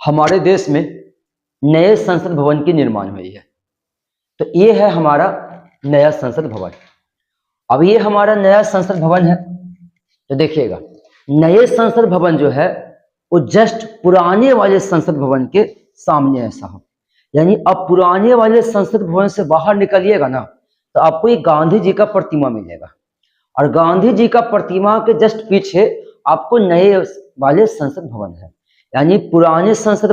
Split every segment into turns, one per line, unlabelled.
हमारे देश में नए संसद भवन की निर्माण हुई है। तो ये है हमारा नया संसद भवन। अब ये हमारा नया संसद भवन है, तो देखिएगा नए संसद भवन जो है वो जस्ट पुराने वाले संसद भवन के सामने है साहब। यानी अब पुराने वाले संसद भवन से बाहर निकलिएगा ना तो आपको ये गांधी जी का प्रतिमा मिलेगा, और गांधी जी का प्रतिमा के जस्ट पीछे आपको नए वाले संसद भवन है। यानी पुराने संसद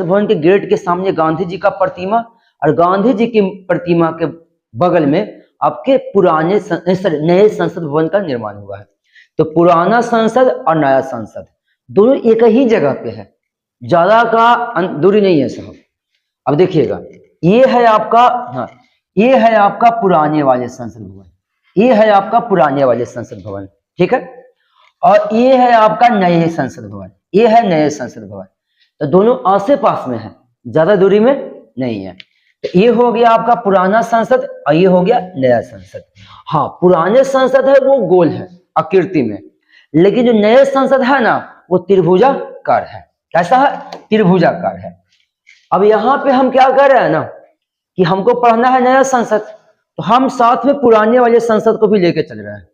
भवन के गेट के सामने गांधी जी का प्रतिमा, और गांधी जी की प्रतिमा के बगल में आपके नए संसद भवन का निर्माण हुआ है। तो पुराना संसद और नया संसद दोनों एक ही जगह पे है, ज्यादा का दूरी नहीं है साहब। अब देखिएगा ये है आपका, हाँ ये है आपका पुराने वाले संसद भवन, ये है आपका पुराने वाले संसद भवन, ठीक है। और ये है आपका नए संसद भवन, ये है नए संसद भवन। तो दोनों आसे पास में है, ज्यादा दूरी में नहीं है। तो ये हो गया आपका पुराना संसद और ये हो गया नया संसद। हाँ पुराने संसद है वो गोल है आकृति में, लेकिन जो नए संसद है ना वो त्रिभुजाकार है। कैसा है? त्रिभुजाकार है। अब यहाँ पे हम क्या कर रहे हैं ना कि हमको पढ़ना है नया संसद, तो हम साथ में पुराने वाले संसद को भी लेके चल रहे हैं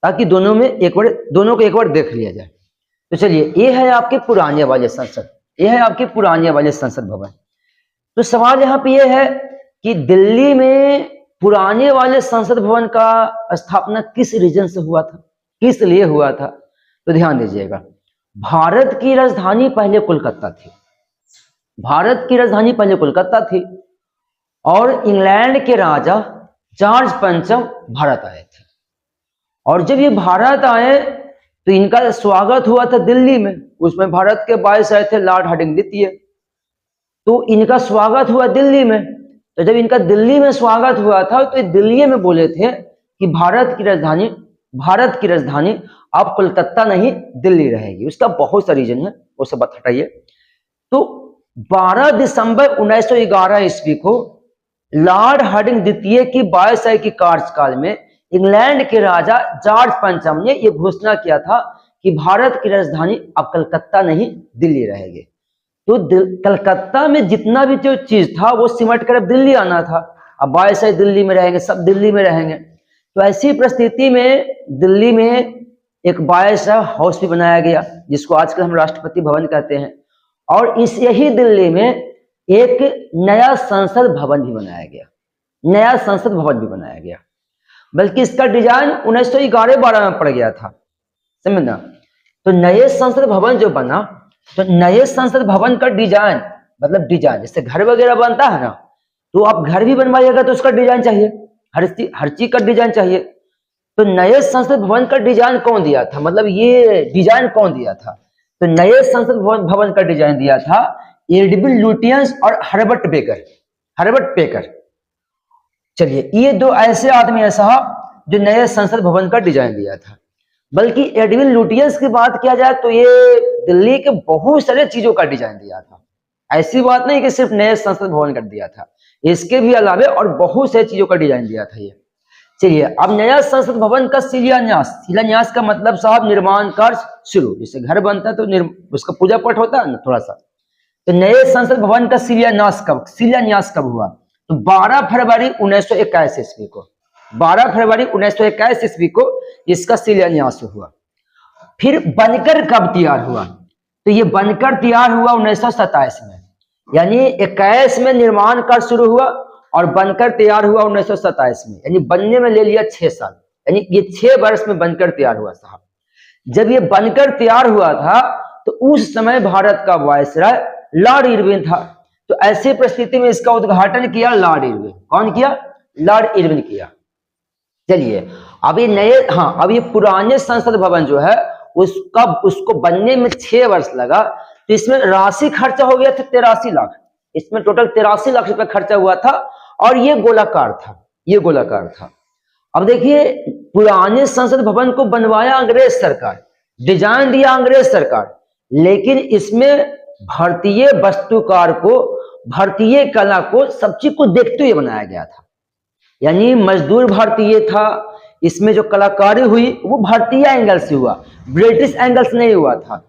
ताकि दोनों को एक बार देख लिया जाए। तो चलिए ये है आपके पुराने वाले संसद, ये है आपके पुराने वाले संसद भवन। तो सवाल यहाँ पे ये है कि दिल्ली में पुराने वाले संसद भवन का स्थापना किस रीजन से हुआ था, किस लिए हुआ था? तो ध्यान दीजिएगा, भारत की राजधानी पहले कोलकाता थी, भारत की राजधानी पहले कोलकाता थी, और इंग्लैंड के राजा जॉर्ज पंचम भारत आए थे। और जब ये भारत आए तो इनका स्वागत हुआ था दिल्ली में, उसमें भारत के 22 आए थे, लॉर्ड हार्डिंग द्वितीय। तो इनका स्वागत हुआ दिल्ली में। तो जब इनका दिल्ली में स्वागत हुआ था तो दिल्ली में बोले थे कि भारत की राजधानी अब कोलकाता नहीं दिल्ली रहेगी। उसका बहुत सा रीजन है, वो सब बात हटाइए। तो 12 दिसंबर 1911 ईस्वी को लॉर्ड हार्डिंग द्वितीय की 22 की कार्यकाल में इंग्लैंड के राजा जॉर्ज पंचम ने यह घोषणा किया था कि भारत की राजधानी अब कलकत्ता नहीं दिल्ली रहेगी। तो कलकत्ता में जितना भी जो चीज था वो सिमट कर अब दिल्ली आना था। अब 22 दिल्ली में रहेंगे, सब दिल्ली में रहेंगे। तो ऐसी परिस्थिति में दिल्ली में एक 22 हाउस भी बनाया गया जिसको आजकल हम राष्ट्रपति भवन कहते हैं, और इस यही दिल्ली में एक नया संसद भवन भी बनाया गया, नया संसद भवन भी बनाया गया। बल्कि इसका डिजाइन 1911-12 में पड़ गया था, समझना। तो नए संसद भवन जो बना, तो नए संसद भवन का डिजाइन मतलब डिजाइन जैसे घर वगैरह बनता है ना, तो आप घर भी बनवाइएगा तो उसका डिजाइन चाहिए, हर चीज का डिजाइन चाहिए। तो नए संसद भवन का डिजाइन कौन दिया था, मतलब ये डिजाइन कौन दिया था? तो नए संसद भवन का डिजाइन दिया था एडविन लुटियंस और हर्बर्ट बेकर। चलिए ये दो ऐसे आदमी है साहब जो नए संसद भवन का डिजाइन दिया था। बल्कि एडविन लुटियंस की बात किया जाए तो ये दिल्ली के बहुत सारे चीजों का डिजाइन दिया था। ऐसी बात नहीं कि सिर्फ नए संसद भवन का दिया था, इसके भी अलावे और बहुत सारी चीजों का डिजाइन दिया था ये। चलिए अब नया संसद भवन का शिलान्यास का मतलब साहब निर्माण कार्य शुरू। जैसे घर बनता है तो उसका पूजा पाठ होता है ना थोड़ा सा। तो नए संसद भवन का शिलान्यास कब हुआ? तो 12 फरवरी 1921 ईस्वी को, 12 फरवरी 1921 ईस्वी को इसका शिलान्यास हुआ। फिर बनकर कब तैयार हुआ? तो ये बनकर तैयार हुआ 1927 में, यानी 21 में निर्माण कार्य शुरू हुआ और बनकर तैयार हुआ 1927 में, यानी बनने में ले लिया 6 साल, यानी ये 6 वर्ष में बनकर तैयार हुआ साहब। जब ये बनकर तैयार हुआ था तो उस समय भारत का वायसराय लॉर्ड इरविन था। तो ऐसी परिस्थिति में इसका उद्घाटन किया लॉर्ड इरविन। कौन किया? लॉर्ड इरविन किया। चलिए अब ये पुराने संसद भवन जो है उसको बनने में 6 वर्ष लगा। तो इसमें राशि खर्चा हो गया था 83 लाख, इसमें टोटल 83 लाख रुपए खर्चा हुआ था, और ये गोलाकार था, अब देखिए पुराने संसद भवन को बनवाया अंग्रेज सरकार, डिजाइन दिया अंग्रेज सरकार, लेकिन इसमें भारतीय वास्तुकार को, भारतीय कला को, सब चीज को देखते हुए बनाया गया था। यानी मजदूर भारतीय था, इसमें जो कलाकारी हुई वो भारतीय एंगल से हुआ, ब्रिटिश एंगल से नहीं हुआ था।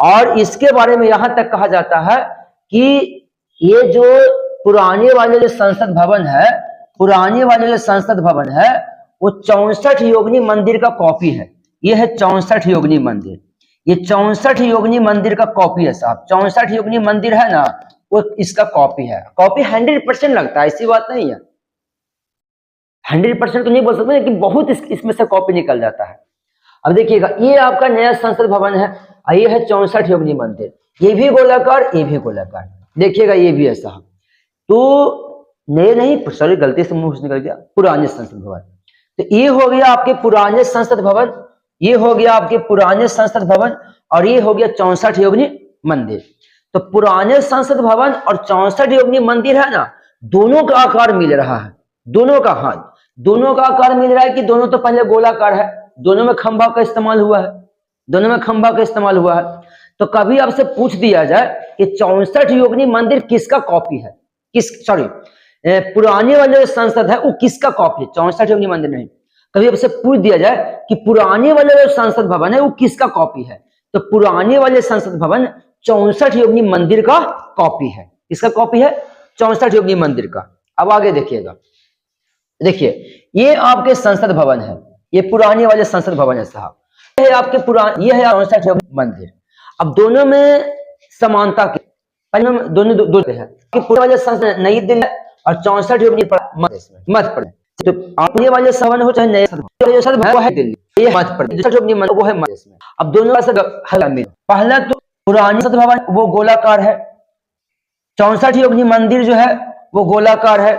और इसके बारे में यहां तक कहा जाता है कि ये जो पुराने वाले जो संसद भवन है, पुराने वाले जो संसद भवन है, वो 64 योगिनी मंदिर का कॉपी है। ये है 64 योगिनी मंदिर, ये 64 योगिनी मंदिर का कॉपी है साहब। 64 योगिनी मंदिर है ना, वो इसका कॉपी है। कॉपी 100% लगता है, ऐसी बात नहीं है, 100% तो नहीं बोल सकते, लेकिन बहुत इसमें से कॉपी निकल जाता है। अब देखिएगा, ये आपका नया संसद भवन है, ये है 64 योगिनी मंदिर, ये भी गोलाकार, ये भी गोलाकार, देखिएगा ये भी ऐसा। तो नए नहीं, सॉरी गलती से मुंह से निकल गया, पुराने संसद भवन। तो ये हो गया आपके पुराने संसद भवन, ये हो गया आपके पुराने संसद भवन, और ये हो गया 64 योगिनी मंदिर। तो पुराने संसद भवन और 64 योगिनी मंदिर है ना, दोनों का आकार मिल रहा है, दोनों का, हाँ दोनों का आकार मिल रहा है कि दोनों तो पहले गोलाकार है, दोनों में खंभा का इस्तेमाल हुआ है, दोनों में खंभा का इस्तेमाल हुआ है। तो कभी आपसे पूछ दिया जाए कि 64 योगिनी मंदिर किसका कॉपी है, पुराने वाले जो संसद है वो किसका कॉपी है, 64 योगिनी मंदिर नहीं। कभी आपसे पूछ दिया जाए कि पुराने वाले जो संसद भवन है वो किसका कॉपी है, तो पुराने वाले संसद भवन 64 योगिनी मंदिर का कॉपी है। किसका कॉपी है, 64 योगिनी मंदिर का। अब आगे देखिएगा, देखिए ये आपके संसद भवन है, ये पुराने वाले संसद भवन है साहब, ये है आपके पुराने, ये है 64 योगिनी मंदिर। अब दोनों में समानता की, दोनों दो है कि पुराने वाले संसद नई दिल्ली और 64 योगिनी मध्य प्रदेश। तो पुराने वाले सवन हो चाहे नए वो है दिल्ली, ये मध्य प्रदेश, वो है मध्य में। अब दोनों का पहला तो पुराने संसद भवन वो गोलाकार है, 64 योगिनी मंदिर जो है वो गोलाकार है।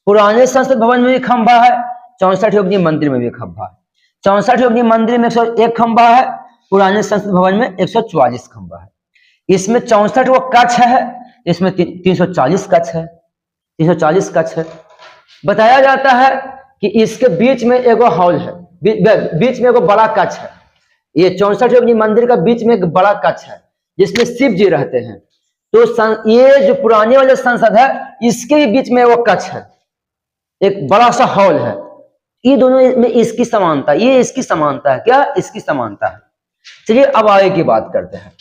पुराने संसद भवन में भी खंभा है, 64 योगिनी मंदिर में भी खंभा है। 64 योगिनी मंदिर में 101 खंभा है, पुराने संसद भवन में 144 खंभा है। इसमें 64 वो कक्ष है, इसमें 340 कक्ष है, 340 कक्ष है। बताया जाता है कि इसके बीच में एगो हॉल है, बीच में एगो बड़ा कक्ष है। ये 64 योगिनी मंदिर का बीच में एक बड़ा कक्ष है जिसमें शिव जी रहते हैं। तो ये जो पुराने वाले संसद है इसके बीच में वो कक्ष है, एक बड़ा सा हॉल है। ये दोनों में इसकी समानता, ये इसकी समानता है, क्या इसकी समानता है। चलिए अब आगे की बात करते हैं।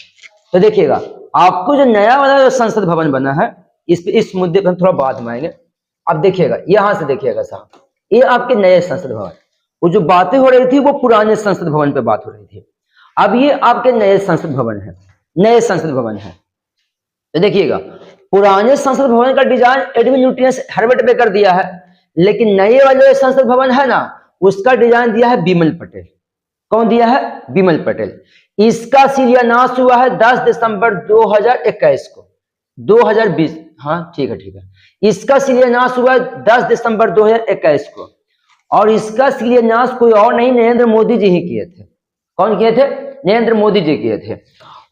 तो देखिएगा, आपको जो नया वाला जो संसद भवन बना है इस मुद्दे पर थोड़ा बाद में आएंगे। अब देखिएगा, यहां से देखिएगा साहब, ये आपके नए संसद भवन, वो जो बातें हो रही थी वो पुराने संसद भवन पे बात हो रही थी। अब ये आपके नए संसद भवन है, नए संसद भवन है। तो देखिएगा, पुराने संसद भवन का design Edwin Lutyens Herbert baker दिया है, लेकिन नए वाले संसद भवन है ना उसका डिजाइन दिया है बिमल पटेल। कौन दिया है, बिमल पटेल। इसका शिलान्यास हुआ है 10 दिसंबर 2021 को, 2020, हाँ ठीक है। इसका शिलान्यास हुआ 10 दिसंबर 2021 को, और इसका शिलान्यास कोई और नहीं, नरेंद्र मोदी जी ही किए थे। कौन किए थे, नरेंद्र मोदी जी किए थे।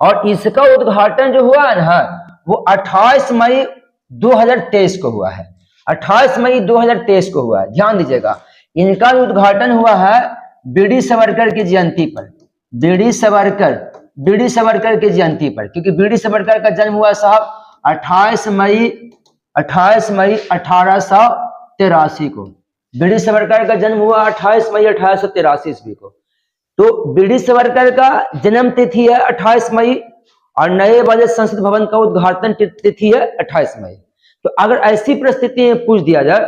और इसका उद्घाटन जो हुआ है ना वो 28 मई 2023 को हुआ है, 28 मई 2023 को हुआ है। ध्यान दीजिएगा, इनका उद्घाटन हुआ है बीडी सावरकर की जयंती पर, बीडी सावरकर की जयंती पर, क्योंकि बीडी सावरकर का जन्म हुआ साहब 28 मई 1883 को। बीडी सावरकर का जन्म हुआ 28 मई 1883 ईस्वी को। तो बीडी सावरकर का जन्म तिथि है 28 मई, और नए वाले संसद भवन का उद्घाटन तिथि है 28 मई। तो अगर ऐसी परिस्थिति में पूछ दिया जाए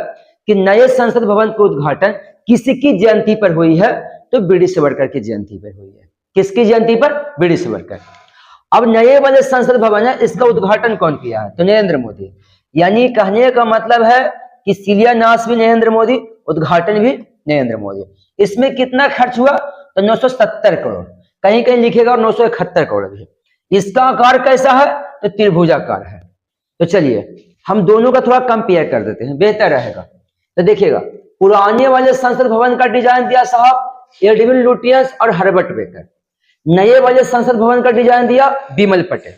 कि नए संसद भवन का उद्घाटन किसकी जयंती पर हुई है, तो बीडी सावरकर की जयंती पर हुई है। किसकी जयंती पर, बीडी सावरकर। अब नए वाले संसद भवन है, इसका उद्घाटन कौन किया है, तो नरेंद्र मोदी। यानी कहने का मतलब है कि शिलान्यास भी नरेंद्र मोदी, उद्घाटन भी नरेंद्र मोदी। इसमें कितना खर्च हुआ, तो 970 करोड़, कहीं कहीं लिखेगा 971 करोड़ भी। इसका आकार कैसा है, तो त्रिभुजाकार है। तो चलिए हम दोनों का थोड़ा कंपेयर कर देते हैं, बेहतर रहेगा। तो देखिएगा, पुराने वाले संसद भवन का डिजाइन दिया साहब एडविन लुटियंस और हर्बर्ट बेकर, नए वाले संसद भवन का डिजाइन दिया बिमल पटेल।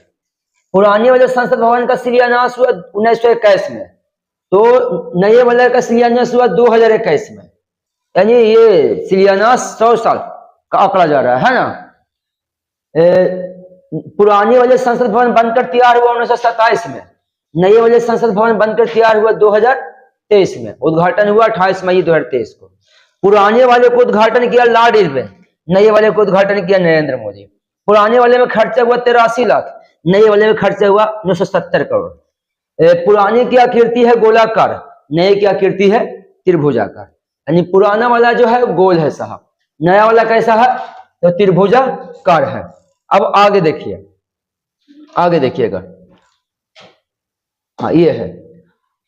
पुराने वाले संसद भवन का शिलान्यास हुआ 1921 में, तो नए वाले का शिलान्यास हुआ 2021 में। यानी ये शिलान्यास 100 साल का आंकड़ा जा रहा है ना। पुराने वाले संसद भवन बनकर तैयार हुआ 1927 में, नए वाले संसद भवन बनकर तैयार हुआ 2023 में, उद्घाटन हुआ 28 मई 2023 को। पुराने वाले को उद्घाटन किया लॉर्ड इरविन, नए वाले को उद्घाटन किया नरेंद्र मोदी। पुराने वाले में खर्चा हुआ 83 लाख, नए वाले में खर्चा हुआ 970 करोड़। पुरानी की आकृति है गोलाकार, नए की आकृति है त्रिभुजाकार, यानी पुराना वाला जो है गोल है साहब, नया वाला कैसा है तो त्रिभुजाकार है। अब आगे देखिए, आगे देखिएगा, हाँ ये है।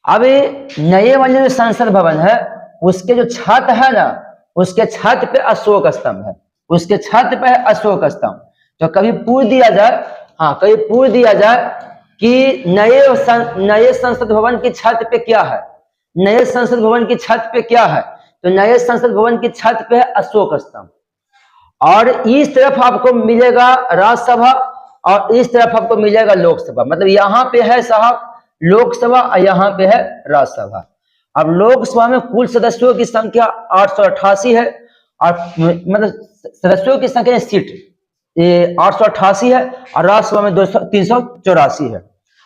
अब नए वाले जो संसद भवन है उसके जो छत है ना, उसके छत पे अशोक स्तंभ है, उसके छत पे है अशोक स्तंभ। तो कभी पूछ दिया जाए, हाँ कभी पूछ दिया जाए कि नए संसद भवन की छत पे क्या है, नए संसद भवन की छत पे क्या है, तो नए संसद भवन की छत पे है अशोक स्तंभ। और इस तरफ आपको मिलेगा राज्यसभा और इस तरफ आपको मिलेगा लोकसभा, मतलब यहाँ पे है साहब लोकसभा और यहाँ पे है राज्यसभा। अब लोकसभा में कुल सदस्यों की संख्या 888 है, और मतलब सदस्यों की संख्या सीट 888 है, और राज्यसभा में 384 है।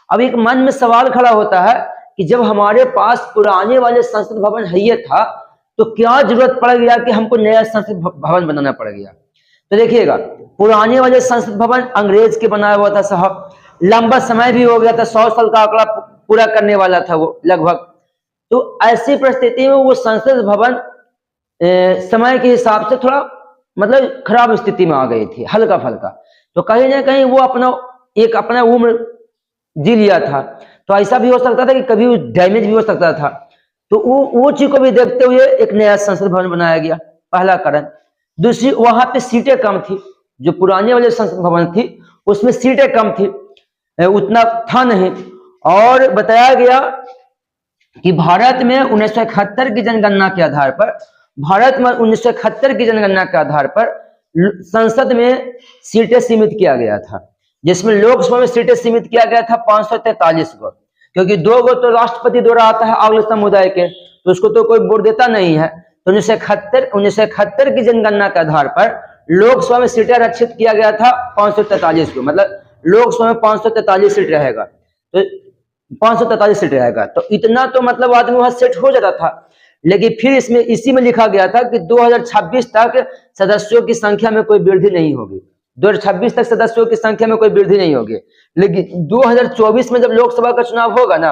अब एक मन में सवाल खड़ा होता है कि जब हमारे पास पुराने वाले संसद भवन है ये था, तो क्या जरूरत पड़ गया कि हमको नया संसद भवन बनाना पड़ गया। तो देखिएगा, पुराने वाले संसद भवन अंग्रेज के बनाया हुआ था साहब, लंबा समय भी हो गया था, 100 साल का आंकड़ा पूरा करने वाला था वो लगभग। तो ऐसी परिस्थिति में वो संसद भवन समय के हिसाब से थोड़ा मतलब खराब स्थिति में आ गई थी, हल्का फल्का। तो कहीं ना कहीं वो अपना उम्र जी लिया था, तो ऐसा भी हो सकता था कि कभी डैमेज भी हो सकता था। तो वो चीज को भी देखते हुए एक नया संसद भवन बनाया गया, पहला कारण। दूसरी, वहां पे सीटें कम थी, जो पुराने वाले संसद भवन थी उसमें सीटें कम थी, उतना था नहीं। और बताया गया कि भारत में 1971 की जनगणना के आधार पर, भारत में 1971 की जनगणना के आधार पर संसद में सीटें सीमित किया गया था, जिसमें लोकसभा में सीटें सीमित किया गया था 543 को, क्योंकि 2 गो तो राष्ट्रपति द्वारा आता है अगले समुदाय के, तो उसको तो कोई वोट देता नहीं है। तो 1971 की जनगणना के आधार पर लोकसभा में सीटें आरक्षित किया गया था 543 को, मतलब लोकसभा में 543 सीट रहेगा, तो 543 सीट रहेगा, तो इतना तो मतलब आदमी वहां सेट हो जाता था। लेकिन फिर इसमें इसी में लिखा गया था कि 2026 तक सदस्यों की संख्या में कोई वृद्धि नहीं होगी, 2026 तक सदस्यों की संख्या में कोई वृद्धि नहीं होगी। लेकिन 2024 में जब लोकसभा का चुनाव होगा ना,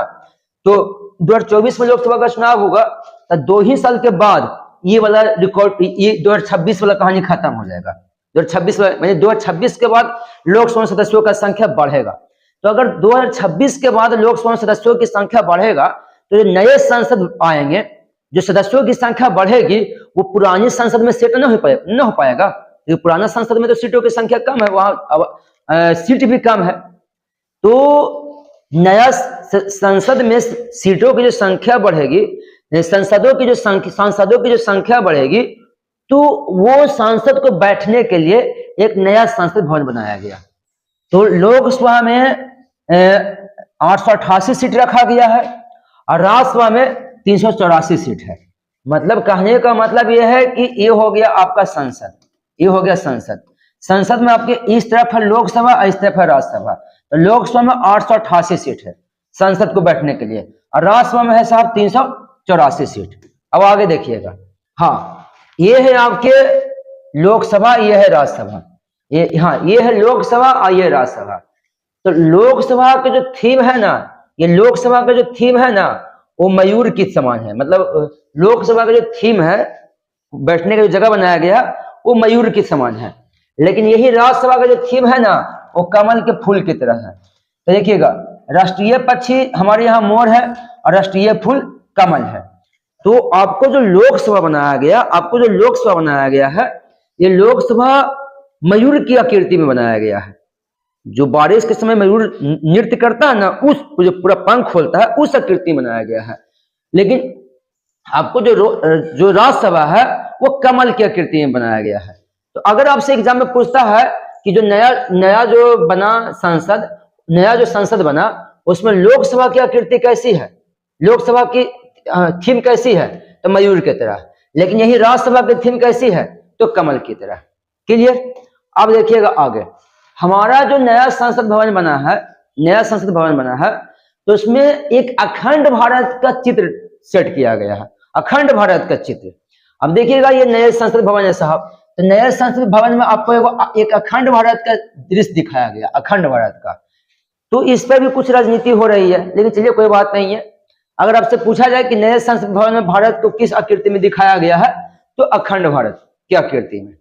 तो 2024 में लोकसभा का चुनाव होगा, तो 2 ही साल के बाद ये वाला रिकॉर्ड, ये 2026 वाला कहानी खत्म हो जाएगा। 2026 के बाद लोकसभा सदस्यों का संख्या बढ़ेगा। तो अगर 2026 के बाद लोकसभा सदस्यों की संख्या बढ़ेगा, तो जो नए संसद आएंगे, जो सदस्यों की संख्या बढ़ेगी, वो पुरानी संसद में सेट न हो पाएगा, क्योंकि पुराना संसद में तो सीटों की संख्या कम है, वहां सीट भी कम है। तो नया संसद में सीटों की जो संख्या बढ़ेगी, सांसदों की जो संख्या बढ़ेगी, तो वो सांसद को बैठने के लिए एक नया संसद भवन बनाया गया। तो लोकसभा में 888 सीट रखा गया है, और राज्यसभा में 384 सीट है। मतलब कहने का मतलब यह है कि ये हो गया आपका संसद, ये हो गया संसद। संसद में आपके इस तरफ है लोकसभा और इस तरफ है राज्यसभा। तो लोकसभा में 888 सीट है संसद को बैठने के लिए, और राज्यसभा में है साहब 384 सीट। अब आगे देखिएगा, हाँ ये है आपके लोकसभा, ये है राज्यसभा, ये है लोकसभा और ये राज्यसभा। तो लोकसभा का जो थीम है ना, ये लोकसभा का जो थीम है ना, वो मयूर की समान है। मतलब लोकसभा का जो थीम है, बैठने का जो जगह बनाया गया, वो मयूर की समान है। लेकिन यही राज्यसभा का जो थीम है ना, वो कमल के फूल की तरह है। तो देखिएगा, राष्ट्रीय पक्षी हमारे यहाँ मोर है और राष्ट्रीय फूल कमल है। तो आपको जो लोकसभा बनाया गया है, ये लोकसभा मयूर की आकृति में बनाया गया है। जो बारिश के समय मयूर नृत्य करता है ना, उस जो पूरा पंख खोलता है, उस आकृति में बनाया गया है। लेकिन आपको जो राज्यसभा है, वो कमल की आकृति में बनाया गया है। तो अगर आपसे एग्जाम में पूछता है कि जो नया जो बना संसद, नया जो संसद बना, उसमें लोकसभा की आकृति कैसी है, लोकसभा की थीम कैसी है, तो मयूर की तरह। लेकिन यही राज्यसभा की थीम कैसी है, तो कमल की तरह। क्लियर? अब देखिएगा आगे, हमारा जो नया संसद भवन बना है, तो उसमें एक अखंड भारत का चित्र सेट किया गया है, अखंड भारत का चित्र। अब देखिएगा, ये नए संसद भवन है साहब, तो नए संसद भवन में आपको एक अखंड भारत का दृश्य दिखाया गया, अखंड भारत का। तो इस पर भी कुछ राजनीति हो रही है, लेकिन चलिए कोई बात नहीं है। अगर आपसे पूछा जाए कि नए संसद भवन में भारत को किस आकृति में दिखाया गया है, तो अखंड भारत की आकृति में।